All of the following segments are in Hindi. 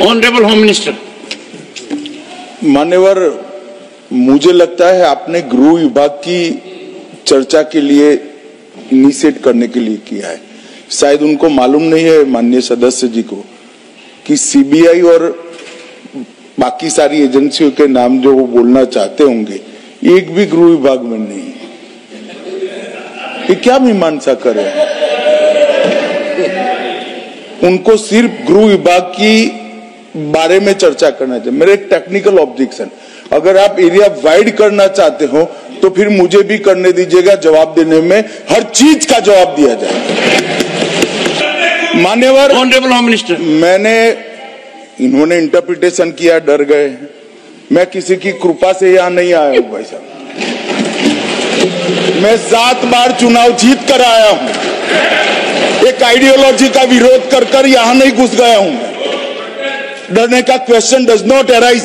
Honourable home minister. मान्यवर, मुझे लगता है आपने गृह विभाग की चर्चा के लिए इनिशिएट करने के लिए किया है। शायद उनको मालूम नहीं है माननीय सदस्य जी को कि सीबीआई और बाकी सारी एजेंसियों के नाम जो वो बोलना चाहते होंगे एक भी गृह विभाग में नहीं है। ये क्या मीमांसा करे? उनको सिर्फ गृह विभाग की बारे में चर्चा करना चाहिए। मेरा एक टेक्निकल ऑब्जेक्शन, अगर आप एरिया वाइड करना चाहते हो तो फिर मुझे भी करने दीजिएगा, जवाब देने में हर चीज का जवाब दिया जाए। मान्यवर ऑनरेबल होम मिनिस्टर, इन्होंने इंटरप्रिटेशन किया, डर गए। मैं किसी की कृपा से यहां नहीं आया हूं भाई साहब। मैं 7 बार चुनाव जीत कर आया हूं। एक आइडियोलॉजी का विरोध कर कर यहां नहीं घुस गया हूं। डरने का क्वेश्चन डज नॉट अराइज।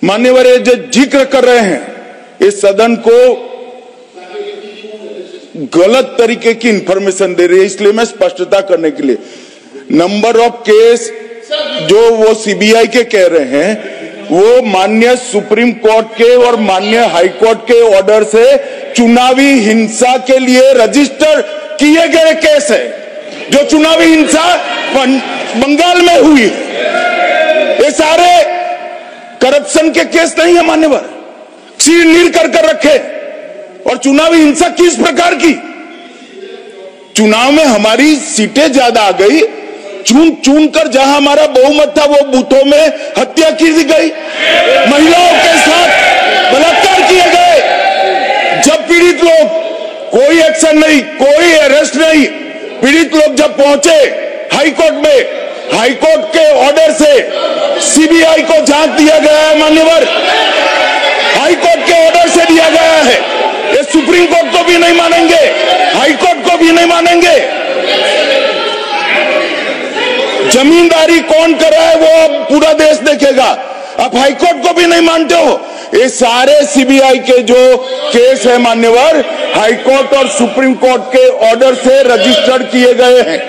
मान्यवर, ये जो जिक्र कर रहे हैं इस सदन को गलत तरीके की इंफॉर्मेशन दे रही है, इसलिए मैं स्पष्टता करने के लिए नंबर ऑफ केस जो वो सीबीआई के कह रहे हैं वो माननीय सुप्रीम कोर्ट के और माननीय हाई कोर्ट के ऑर्डर से चुनावी हिंसा के लिए रजिस्टर किए गए केस है। जो चुनावी हिंसा बंगाल में हुई, ये सारे करप्शन के केस नहीं है मान्यवर। सिर नील कर रखे। और चुनावी हिंसा किस प्रकार की? चुनाव में हमारी सीटें ज्यादा आ गई, चुन कर जहां हमारा बहुमत था वो बूथों में हत्या की गई, महिलाओं के साथ बलात्कार किए गए। जब पीड़ित लोग, कोई एक्शन नहीं, कोई अरेस्ट नहीं, पीड़ित लोग जब पहुंचे हाईकोर्ट में, हाईकोर्ट के ऑर्डर से सीबीआई को जांच दिया गया है मान्यवर, हाईकोर्ट के ऑर्डर से दिया गया है। ये सुप्रीम कोर्ट को भी नहीं मानेंगे, हाईकोर्ट को भी नहीं मानेंगे। जमींदारी कौन कर रहा है वो अब पूरा देश देखेगा। आप हाईकोर्ट को भी नहीं मानते हो। ये सारे सीबीआई के जो केस है मान्यवर, हाईकोर्ट और सुप्रीम कोर्ट के ऑर्डर से रजिस्टर किए गए हैं।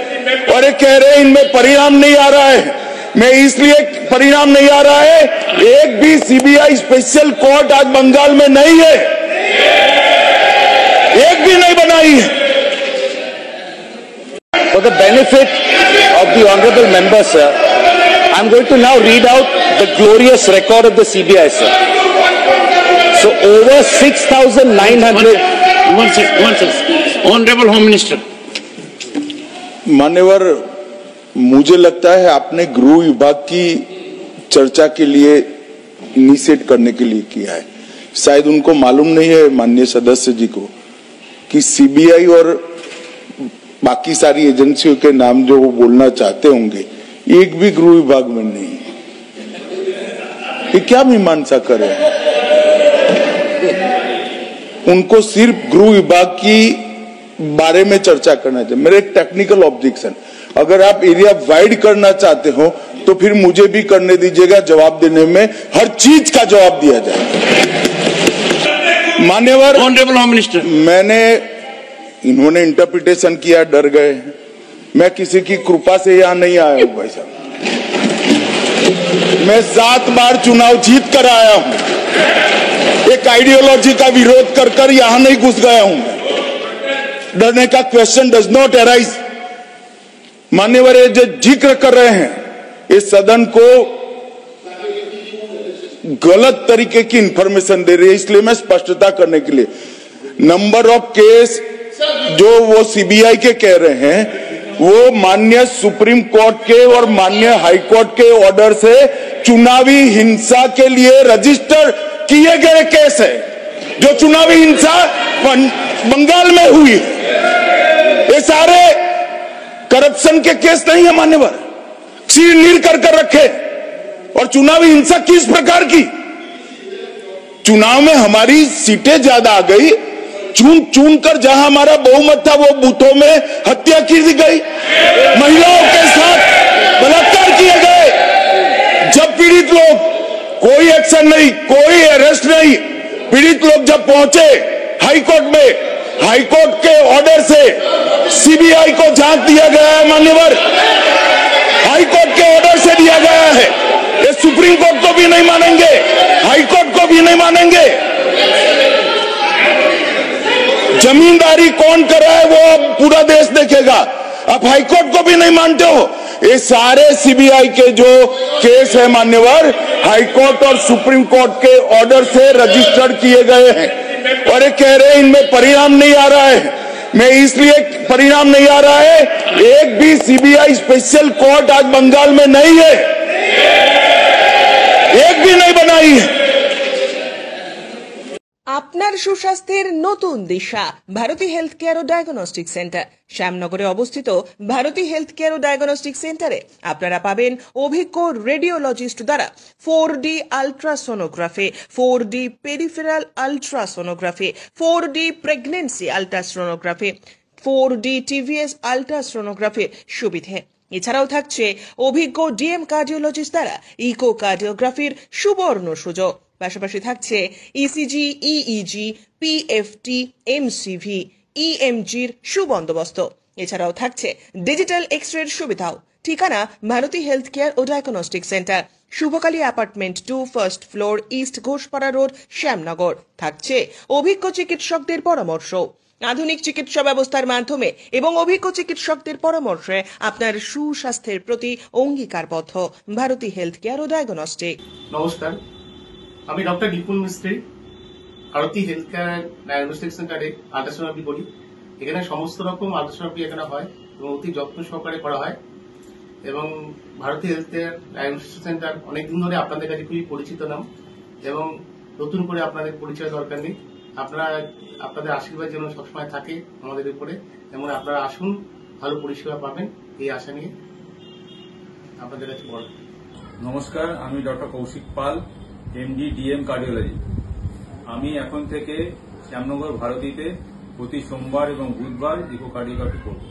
और ये कह रहे हैं इनमें परिणाम नहीं आ रहा है। मैं इसलिए परिणाम नहीं आ रहा है, एक भी सीबीआई स्पेशल कोर्ट आज बंगाल में नहीं है, एक भी नहीं बनाई है। For the benefit of the honorable members, sir, I'm going to now read out the glorious record of the CBI, sir. So over 6,900. One second. Honorable Home Minister. मान्यवर, मुझे लगता है आपने गृह विभाग की चर्चा के लिए इनिशिएट करने के लिए किया है। शायद उनको मालूम नहीं है माननीय सदस्य जी को कि सीबीआई और बाकी सारी एजेंसियों के नाम जो वो बोलना चाहते होंगे एक भी गृह विभाग में नहीं है। ये क्या मीमांसा करे? उनको सिर्फ गृह विभाग की बारे में चर्चा करना चाहिए। मेरा एक टेक्निकल ऑब्जेक्शन, अगर आप एरिया वाइड करना चाहते हो तो फिर मुझे भी करने दीजिएगा, जवाब देने में हर चीज का जवाब दिया जाए। मान्यवर ऑनरेबल होम मिनिस्टर, इन्होंने इंटरप्रिटेशन किया, डर गए। मैं किसी की कृपा से यहां नहीं आया हूं भाई साहब। मैं 7 बार चुनाव जीत कर आया हूं। एक आइडियोलॉजी का विरोध कर कर यहां नहीं घुस गया हूं। डरने का क्वेश्चन डज नॉट अराइज। मान्यवर, ये जो जिक्र कर रहे हैं इस सदन को गलत तरीके की इंफॉर्मेशन दे रही है, इसलिए मैं स्पष्टता करने के लिए नंबर ऑफ केस जो वो सीबीआई के कह रहे हैं वो माननीय सुप्रीम कोर्ट के और माननीय हाई कोर्ट के ऑर्डर से चुनावी हिंसा के लिए रजिस्टर किए गए केस है। जो चुनावी हिंसा बंगाल में हुई, ये सारे करप्शन के केस नहीं है मान्यवर। सिर नील कर रखे। और चुनावी हिंसा किस प्रकार की? चुनाव में हमारी सीटें ज्यादा आ गई, चुन कर जहां हमारा बहुमत था वो बूथों में हत्या की गई, महिलाओं के साथ बलात्कार किए गए। जब पीड़ित लोग, कोई एक्शन नहीं, कोई अरेस्ट नहीं, पीड़ित लोग जब पहुंचे हाईकोर्ट में, हाईकोर्ट के ऑर्डर से सीबीआई को जांच दिया गया है मान्यवर, हाईकोर्ट के ऑर्डर से दिया गया है। ये सुप्रीम कोर्ट को भी नहीं मानेंगे, हाई कोर्ट को भी नहीं मानेंगे। जमींदारी कौन कर रहा है वो अब पूरा देश देखेगा। आप हाई कोर्ट को भी नहीं मानते हो। ये सारे सीबीआई के जो केस है मान्यवर, हाई कोर्ट और सुप्रीम कोर्ट के ऑर्डर से रजिस्टर्ड किए गए हैं और ये कह रहे हैं इनमें परिणाम नहीं आ रहा है। मैं इसलिए परिणाम नहीं आ रहा है, एक भी सीबीआई स्पेशल कोर्ट आज बंगाल में नहीं है, एक भी नहीं बनाई है। আপনার সুস্বাস্থ্যের নতুন দিশা ভারতী হেলথ কেয়ার ও ডায়াগনস্টিক সেন্টার শ্যামনগরে অবস্থিত। ভারতী হেলথ কেয়ার ও ডায়াগনস্টিক সেন্টারে আপনারা পাবেন অভিজ্ঞ রেডিওলজিস্ট দ্বারা 4D ultrasonography, 4D peripheral ultrasonography, 4D pregnancy ultrasonography, 4D TVS আলট্রাসোনোগ্রাফির সুবিধে। এছাড়াও থাকছে অভিজ্ঞ ডিএম কার্ডিওলজিস্ট দ্বারা ইকোকার্ডিওগ্রাফির সুবর্ণ সুযোগ। পাশাপাশি থাকছে ইসিজি, ইইজি, পিএফটি, এমসিভি, ইএমজির সুবন্দোবস্ত। এছাড়াও থাকছে ডিজিটাল এক্সরের সুবিধাও। ঠিকানা ভারতী হেলথ কেয়ার ও diagnostic centre, Shubhakali apartment 2, first floor, east Ghoshpara road, Shyamnagar. থাকছে অভিজ্ঞ চিকিৎসকদের পরামর্শ। আধুনিক চিকিৎসা ব্যবস্থার মাধ্যমে এবং অভিজ্ঞ চিকিৎসকদের পরামর্শে আপনার সুস্বাস্থ্যের প্রতি অঙ্গীকারবদ্ধ ভারতী হেলথ কেয়ার ও ডায়াগনস্টিক। নমস্কার, আমি ডক্টর বিপুল মিস্ত্রি, ভারতী হেলথ কেয়ার ডায়াগনস্টিক সেন্টারে আল্ট্রাসোনোগ্রাফি করি। এখানে সমস্ত রকম আল্ট্রাসোনোগ্রাফি এখানে হয় এবং অতি যত্ন সহকারে করা হয়। এবং Bharati health care diagnostic centre অনেকদিন ধরে আপনাদের কাছে খুবই পরিচিত নাম এবং নতুন করে আপনাদের পরিচয় দরকার নেই। আপনারা আপনাদের আশীর্বাদ যেন সবসময় থাকে আমাদের উপরে, যেমন আপনারা আসুন, ভালো পরিষেবা পাবেন এই আশা নিয়ে আপনাদের কাছে বলা। নমস্কার, আমি ডক্টর কৌশিক পাল, এমডি ডিএম কার্ডিওলজি। আমি এখন থেকে শ্যামনগর ভারতীতে প্রতি সোমবার এবং বুধবার ইকোকার্ডিওগ্রাফি করব।